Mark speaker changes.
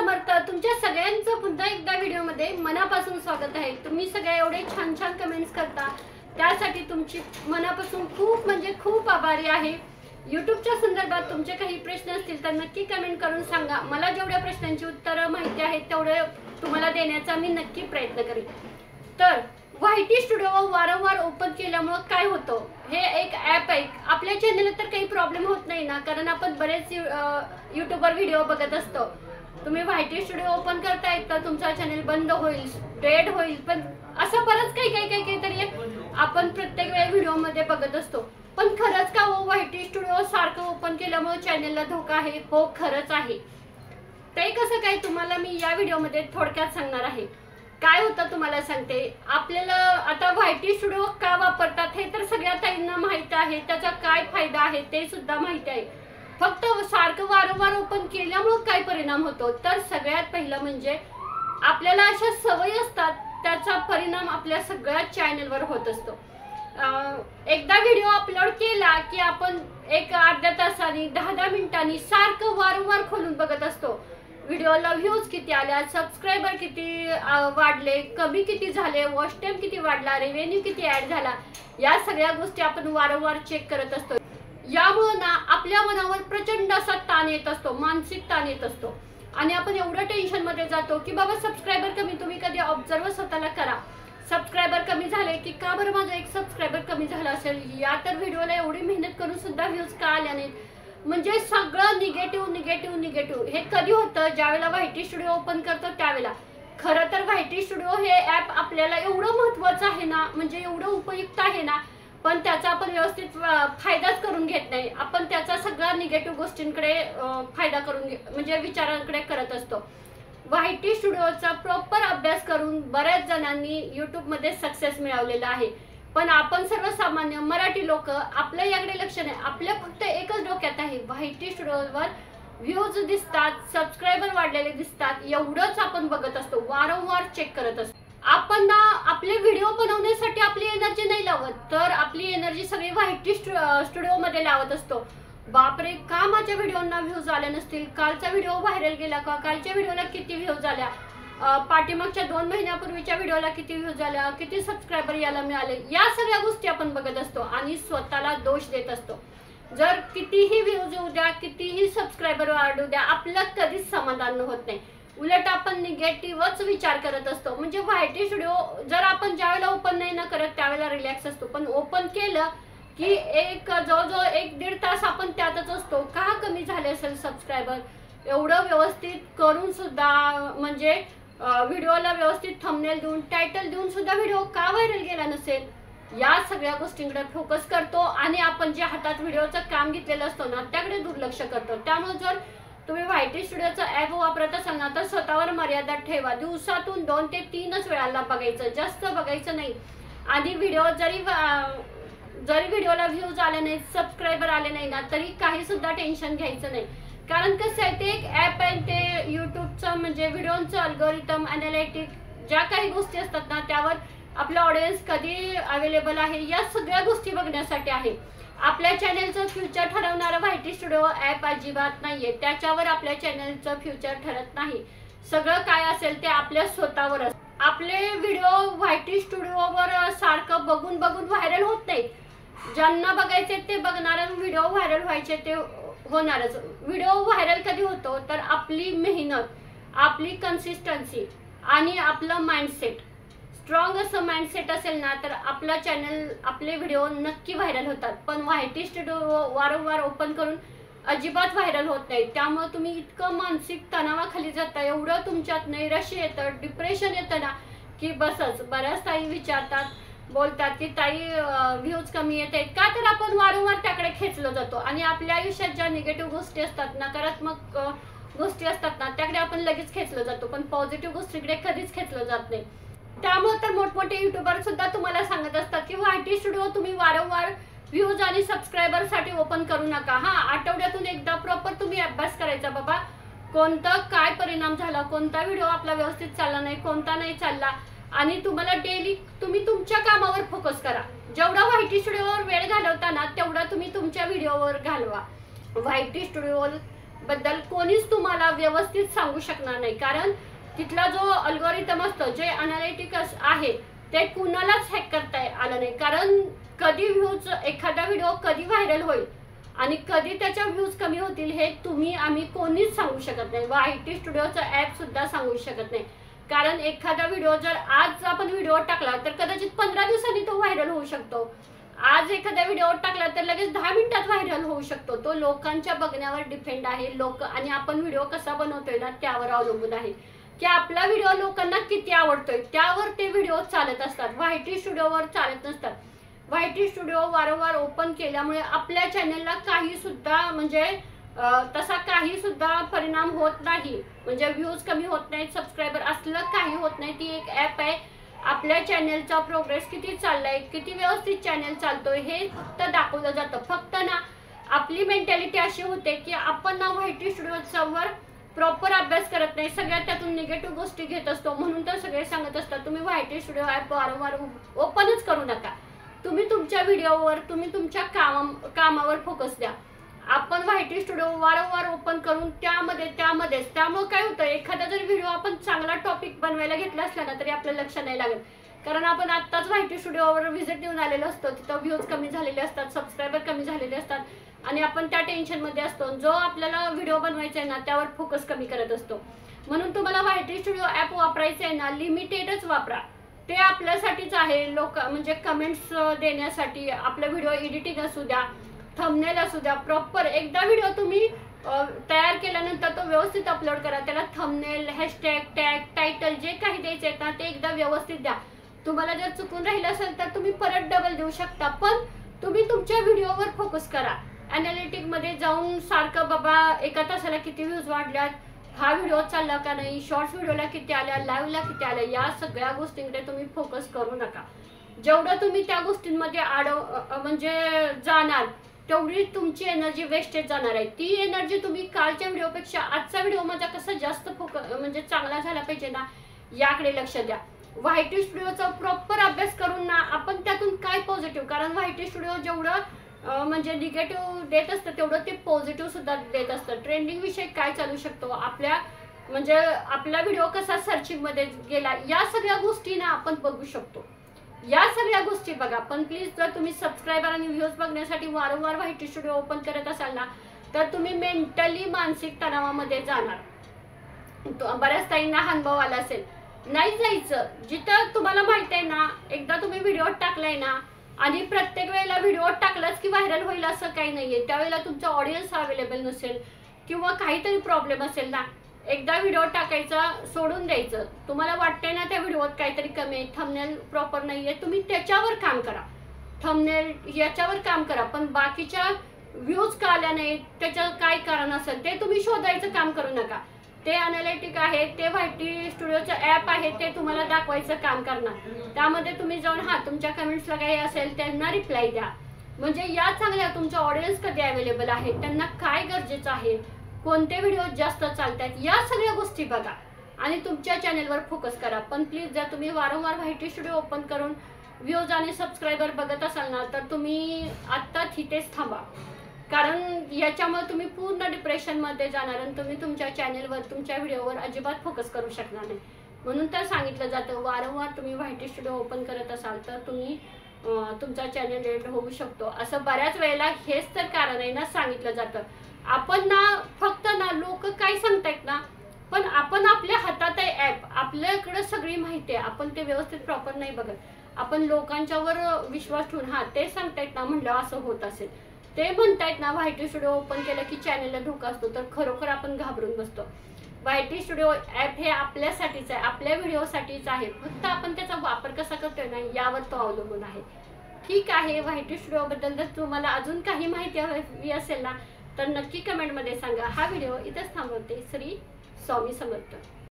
Speaker 1: समर्थ. तुमच्या सगळ्यांचं पुन्हा एकदा व्हिडिओमध्ये मनापासून स्वागत आहे। तुम्ही सगळे एवढे छान छान कमेंट्स करता त्यासाठी तुमची मनापासून खूप म्हणजे खूप आभारी आहे। यूट्यूबच्या संदर्भात तुमचे काही प्रश्न असतील तर नक्की कमेंट करून सांगा। मला जेवढ्या प्रश्नांची उत्तरं माहिती आहेत तेवढे तुम्हाला देण्याचा मी नक्की प्रयत्न करेन। तर वायटी स्टुडिओ वारंवार ओपन केल्यामुळे काय होतं, हे एक ॲप आहे। आपल्या चॅनलला तर काही प्रॉब्लेम होत नाही ना, कारण आपण बरेच यूट्यूबवर व्हिडिओ बघत असतो। तुम्ही वायटी स्टुडिओ ओपन करताय तर तुमचा चॅनल बंद होईल, डेड होईल, पण असं बरंच काही तरी आपण प्रत्येक वेळी व्हिडिओमध्ये बघत असतो। पण खरंच का हो वायटी स्टुडिओ सारखं ओपन केल्यामुळे चॅनलला धोका आहे? हो, खरंच आहे। ते कसं काय तुम्हाला मी या व्हिडिओमध्ये थोडक्यात सांगणार आहे। काय होतं तुम्हाला सांगते। आपल्याला आता वायटी स्टुडिओ का वापरतात हे तर सगळ्या ताईंना माहिती आहे, त्याचा काय फायदा आहे ते सुद्धा माहिती आहे। फक्त सारखं वारंवार ओपन केल्यामुळे काय परिणाम होतो, तर सगळ्यात पहिलं म्हणजे आपल्याला अशा सवयी असतात त्याचा परिणाम आपल्या सगळ्या चॅनलवर होत असतो। एकदा व्हिडिओ अपलोड केला की आपण एक अर्ध्या तासाने 10-10 मिनिटांनी सारखं वारंवार खोलून बघत असतो। व्हिडिओला व्ह्यूज किती आल्या, सबस्क्रायबर किती वाढले, कमी किती झाले, वॉच टाइम किती वाढला, रेव्हेन्यू किती ऍड झाला, या सगळ्या गोष्टी आपण वारंवार चेक करत असतो। यामुळे ना आपल्या मनावर प्रचंड असा ताण येत असतो, मानसिक ताण येत असतो आणि आपण एवढं टेन्शन मध्ये जातो की बाबा सबस्क्रायबर कमी। तुम्ही कधी ऑब्झर्व स्वतःला करा, सबस्क्रायबर कमी झाले की का बरं माझा एक सबस्क्रायबर कमी झाला असेल, या तर व्हिडिओला एवढी मेहनत करून सुद्धा व्ह्यूज का आल्या नाहीत। म्हणजे सगळं निगेटिव्ह हे कधी होतं, ज्यावेळेला वायटी स्टुडिओ ओपन करतो त्यावेळेला। खरं तर वायटी स्टुडिओ हे ॲप आपल्याला एवढं महत्त्वाचं आहे ना, म्हणजे एवढं उपयुक्त आहे ना, पण त्याचा आपण व्यवस्थित फायदाच करून घेत नाही। आपण त्याचा सगळ्या निगेटिव्ह गोष्टींकडे फायदा करून म्हणजे विचारांकडे करत असतो। वायटी स्टुडिओचा प्रॉपर अभ्यास करून बऱ्याच जणांनी यूट्यूबमध्ये सक्सेस मिळवलेला आहे, पण आपण सर्वसामान्य मराठी लोक आपल्या याकडे लक्ष नाही। आपल्या फक्त एकच डोक्यात आहे, वायटी स्टुडिओवर व्ह्यूज दिसतात, सबस्क्रायबर वाढलेले दिसतात, एवढंच आपण बघत असतो, वारंवार चेक करत असतो। आपण ना आपले व्हिडिओ बनवण्यासाठी आपली एनर्जी नाही लावत, तर आपली एनर्जी सगळी वायटी स्टुडिओ मध्ये लावत असतो। बापरे, का माझ्या व्हिडिओना व्ह्यूज आले नसतील, कालचा व्हिडिओ व्हायरल गेला का, कालच्या व्हिडिओला किती व्ह्यूज आल्या, पाठीमागच्या 2 महिन्यापूर्वीच्या व्हिडिओला किती व्ह्यूज आल्या, किती सबस्क्रायबर याला मिळाले, या सगळ्या गोष्टी आपण बघत असतो आणि स्वतःला दोष देत असतो। जर कितीही व्ह्यूज येऊ द्या, कितीही सबस्क्रायबर वाढू द्या, आपलं कधीच समाधान होत नाही। उलट आपण निगेटिव्हच विचार करत असतो। म्हणजे वायटी स्टुडिओ जर आपण ज्यावेळेला ओपन नाही ना करत त्यावेळेला रिलॅक्स असतो, पण ओपन केलं की जवळजवळ 1-1.5 तास आपण त्यातच असतो। का कमी झाले असेल सबस्क्रायबर, एवढं व्यवस्थित करून सुद्धा म्हणजे व्हिडिओला व्यवस्थित थंबनेल देऊन, टायटल देऊन सुद्धा व्हिडिओ का व्हायरल गेला नसेल, या सगळ्या गोष्टींकडे फोकस करतो आणि आपण जे हातात व्हिडिओचं काम घेतलेलं असतो ना त्याकडे दुर्लक्ष करतो। त्यामुळे जर तुम्ही वायटी स्टुडिओचा ॲप वापरत असाल ना तर स्वतःवर मर्यादा ठेवा। दिवसातून 2 ते 3च वेळाला बघायचं, जास्त बघायचं नाही। आणि व्हिडिओ जरी व्हिडिओला व्ह्यूज आले नाहीत, सबस्क्रायबर आले नाही ना, तरी काही सुद्धा टेन्शन घ्यायचं नाही। कारण कसं आहे, ते एक ॲप आहे, ते यूट्यूबचं म्हणजे व्हिडिओचं अल्गोरिथम, अॅनालिटिक ज्या काही गोष्टी असतात ना त्यावर आपला ऑडियन्स कधी अवेलेबल आहे या सगळ्या गोष्टी बघण्यासाठी आहे। आपल्या चॅनलचं फ्युचर ठरवणारं वायटी स्टुडिओ ॲप अजिबात नाहीये, त्याच्यावर आपल्या चॅनलचं फ्युचर ठरत नाही। सगळं काय असेल ते आपल्या स्वतःवर असतं। आपले व्हिडिओ वायटी स्टुडिओवर सारखं बघून व्हायरल होत नाहीत। ज्यांना बघायचे ते बघणार, व्हिडिओ व्हायरल व्हायचे ते होणारच। व्हिडिओ व्हायरल कधी होतो तर आपली मेहनत, आपली कन्सिस्टन्सी आणि आपलं माइंडसेट स्ट्रॉंग असं माइंडसेट असेल ना तर आपला चॅनल, आपले व्हिडिओ नक्की व्हायरल होतात। पण वायटी स्टुडिओ वारंवार ओपन करून अजिबात व्हायरल होत नाही। त्यामुळे तुम्ही इतकं मानसिक तणावाखाली जाता, एवढं तुमच्यात नैराश्य येतं, डिप्रेशन येतं ना की बसच। बऱ्याच ताई विचारतात, बोलतात की ताई व्ह्यूज कमी येत आहेत का, तर आपण वारंवार त्याकडे खेचलो जातो आणि आपल्या आयुष्यात ज्या निगेटिव्ह गोष्टी असतात, नकारात्मक गोष्टी असतात ना त्याकडे आपण लगेच खेचलो जातो, पण पॉझिटिव्ह गोष्टीकडे कधीच खेचलो जात नाही। त्यामुळे तर मोठमोठे युट्यूबर सुद्धा तुम्हाला सांगत असतात की वायटी स्टुडिओ तुम्ही वारंवार व्ह्यूज आणि सबस्क्रायबर साठी ओपन करू नका। आठवड्यातून एकदा प्रॉपर तुम्ही अभ्यास करायचा, बाबा कोणता काय परिणाम झाला, कोणता व्हिडिओ आपला व्यवस्थित चालला नाही, कोणता नाही चालला, आणि तुम्हाला डेली तुम्ही तुमच्या कामावर फोकस करा। जेवढा वायटी स्टुडिओवर वेळ घालवता ना तेवढा तुम्ही तुमच्या व्हिडिओवर घालवा। वायटी स्टुडिओ बद्दल कोणीच तुम्हाला व्यवस्थित सांगू शकणार नाही, कारण तिथला जो अल्गोरिदम असतो, जे अनालिटिक्स आहे, ते कुणालाच हॅक करता आलं नाही. कारण कधी व्ह्यूज, एखादा व्हिडिओ कधी व्हायरल होईल आणि कधी त्याच्या व्ह्यूज कमी होतील हे तुम्ही आम्ही कोणीच सांगू शकत नाही. YT स्टुडिओचं ॲप सुद्धा सांगू शकत नाही. कारण एखादा व्हिडिओ जर आज आपण व्हिडिओ टाकला तर कदाचित 15 दिवसांनी तो व्हायरल होऊ शकतो. आज एखादा व्हिडिओ टाकला तर लगेच 10 मिनिटात व्हायरल होऊ शकतो. तो लोकांच्या बघण्यावर डिपेंड आहे. लोक आणि आपण व्हिडिओ कसा बनवतोय ना त्यावर अवलंबून आहे की आपला व्हिडिओ लोकांना किती आवडतोय, त्यावर ते व्हिडिओ चालत असतात. YT स्टुडिओवर चालत नसतात. YT स्टुडिओ वारंवार ओपन केल्यामुळे आपल्या चॅनलला काही सुद्धा म्हणजे तसा काही सुद्धा परिणाम होत नाही. म्हणजे व्ह्यूज कमी होत नाहीत, सबस्क्रायबर असलं काही होत नाही. ती एक ॲप आहे. आपल्या चॅनलचा प्रोग्रेस किती चाललाय, किती व्यवस्थित चॅनल चालतोय हे फक्त दाखवलं जातं. फक्त ना आपली मेंटॅलिटी अशी होते की आपण ना YT स्टुडिओवर प्रॉपर अभ्यास करत नाही, सगळ्यात त्यातून निगेटिव्ह गोष्टी घेत असतो. म्हणून तर सगळे सांगत असतात तुम्ही YT स्टुडिओ ॲप वारंवार ओपनच करू नका. तुम्ही तुमच्या व्हिडिओवर, तुम्ही तुमच्या कामावर फोकस द्या. आपण YT स्टुडिओ वारंवार ओपन करून त्यामध्येच त्यामुळे काय होतं, एखादा जर व्हिडिओ आपण चांगला टॉपिक बनवायला घेतला असला ना तरी आपलं लक्ष नाही लागत. कारण आपण आत्ताच YT स्टुडिओवर व्हिजिट देऊन आलेलो असतो. तिथं व्ह्यूज कमी झालेले असतात, सबस्क्रायबर कमी झालेले असतात आणि आपण त्या टेन्शनमध्ये असतो. जो आपल्याला व्हिडिओ बनवायचा आहे ना त्यावर फोकस कमी करत असतो. म्हणून तुम्हाला YT स्टुडिओ ॲप वापरायचं आहे ना, लिमिटेडच वापरा. ते आपल्यासाठीच आहे. लोक म्हणजे कमेंट्स देण्यासाठी, आपला व्हिडिओ एडिटिंग असू द्या, थंबनेल असू द्या, प्रॉपर एकदा व्हिडिओ तुम्ही तयार केल्यानंतर तो व्यवस्थित अपलोड करा. त्याला थंबनेल, हॅशटॅग, टॅग, टायटल जे काही द्यायचे आहेत ना ते एकदा व्यवस्थित द्या. तुम्हाला जर चुकून राहिलं असेल तर तुम्ही परत डबल देऊ शकता, पण तुम्ही तुमच्या व्हिडिओवर फोकस करा. अनालिटिक मध्ये जाऊन सारखं बाबा एका तासाला किती व्ह्यूज वाढल्यात, हा व्हिडिओ चालला का नाही, शॉर्ट्स व्हिडिओला किती आल्या, लाईव्हला किती आल्या, या सगळ्या गोष्टींकडे तुम्ही फोकस करू नका. जेवढं तुम्ही त्या गोष्टींमध्ये म्हणजे जाणार तेवढी तुमची एनर्जी वेस्टेज जाणार आहे. ती एनर्जी तुम्ही कालच्या व्हिडिओपेक्षा आजचा व्हिडिओ माझा कसा जास्त म्हणजे चांगला झाला पाहिजे ना याकडे लक्ष द्या. YT स्टुडिओचा प्रॉपर अभ्यास करून ना आपण त्यातून काय पॉझिटिव्ह, कारण YT स्टुडिओ जेवढं म्हणजे निगेटिव्ह देत असतं तेवढं ते पॉझिटिव्ह सुद्धा देत असतं. ट्रेंडिंग विषय काय चालू शकतो, आपल्या म्हणजे आपला व्हिडिओ कसा सर्चिंग मध्ये गेला, या सगळ्या गोष्टी ना आपण बघू शकतो. या सगळ्या गोष्टी बघा. पण प्लीज जर तुम्ही सबस्क्रायबर आणि व्ह्यूज बघण्यासाठी वारंवार YT स्टुडिओ ओपन करत असाल ना तर तुम्ही मेंटली मानसिक तणावामध्ये जाणार. बऱ्याच ताईंना अनुभव आला असेल. नाही जायचं जिथं तुम्हाला माहित आहे ना, एकदा तुम्ही व्हिडिओ टाकलाय ना आणि प्रत्येक वेळेला व्हिडिओ टाकलाच की व्हायरल होईल असं काही नाहीये. त्यावेळेला तुमचा ऑडियन्स अवेलेबल नसेल किंवा काहीतरी प्रॉब्लेम असेल ना, एकदा व्हिडिओ टाकायचा सोडून द्यायचं. तुम्हाला वाटतंय ना त्या व्हिडिओत काहीतरी कमी आहे, थंबनेल प्रॉपर नाहीये, तुम्ही त्याच्यावर काम करा, थंबनेल याच्यावर काम करा. पण बाकीच्या व्ह्यूज का आल्या नाहीत त्याचं काय कारण असेल ते तुम्ही शोधायचं काम करू नका. ते अनालिटिक आहे, ते YT स्टुडिओचं ॲप आहे, ते तुम्हाला दाखवायचं काम करणार. त्यामध्ये तुम्ही जाऊन तुमच्या कमेंट्सला काही असेल त्यांना रिप्लाय द्या. म्हणजे या चांगल्या तुमच्या ऑडियन्स कधी अवेलेबल आहे, त्यांना काय गरजेचं आहे, कोणते व्हिडिओ जास्त चालतात, या सगळ्या गोष्टी बघा आणि तुमच्या चॅनलवर फोकस करा. पण प्लीज जर तुम्ही वारंवार YT स्टुडिओ ओपन करून व्ह्यूज आणि सबस्क्रायबर बघत असाल ना तर तुम्ही आत्ता तिथेच थांबा. कारण याच्यामुळे तुम्ही पूर्ण डिप्रेशनमध्ये जाणार आणि तुम्ही तुमच्या चॅनलवर, तुमच्या व्हिडिओवर अजिबात फोकस करू शकणार नाही. म्हणून तर सांगितलं जातं वारंवार तुम्ही YT स्टुडिओ ओपन करत असाल तर तुम्ही तुमचा चॅनल रेट होऊ शकतो. असं बऱ्याच वेळेला हेच तर कारण आहे ना सांगितलं जातं. आपण ना फक्त ना लोक काय सांगतायत ना, पण आपण आपल्या हातात आहे ॲप, आपल्याकडे सगळी माहिती आहे, आपण ते व्यवस्थित प्रॉपर नाही बघत. आपण लोकांच्यावर विश्वास ठेवून ते सांगतायत ना म्हणलं असं होत असेल, ते म्हणतायत ना YT स्टुडिओ ओपन केलं की चॅनलला धोका असतो, तर खरोखर आपण घाबरून बसतो. YT स्टुडिओ ॲप हे आपल्यासाठीच आहे, आपल्या व्हिडिओसाठीच आहे. फक्त आपण त्याचा वापर कसा करतोय ना यावर तो अवलंबून आहे. ठीक आहे. YT स्टुडिओ बद्दल जर तुम्हाला अजून काही माहिती हवी असेल ना तर नक्की कमेंटमध्ये सांगा. हा व्हिडिओ इथेच थांबवते. श्री स्वामी समर्थ.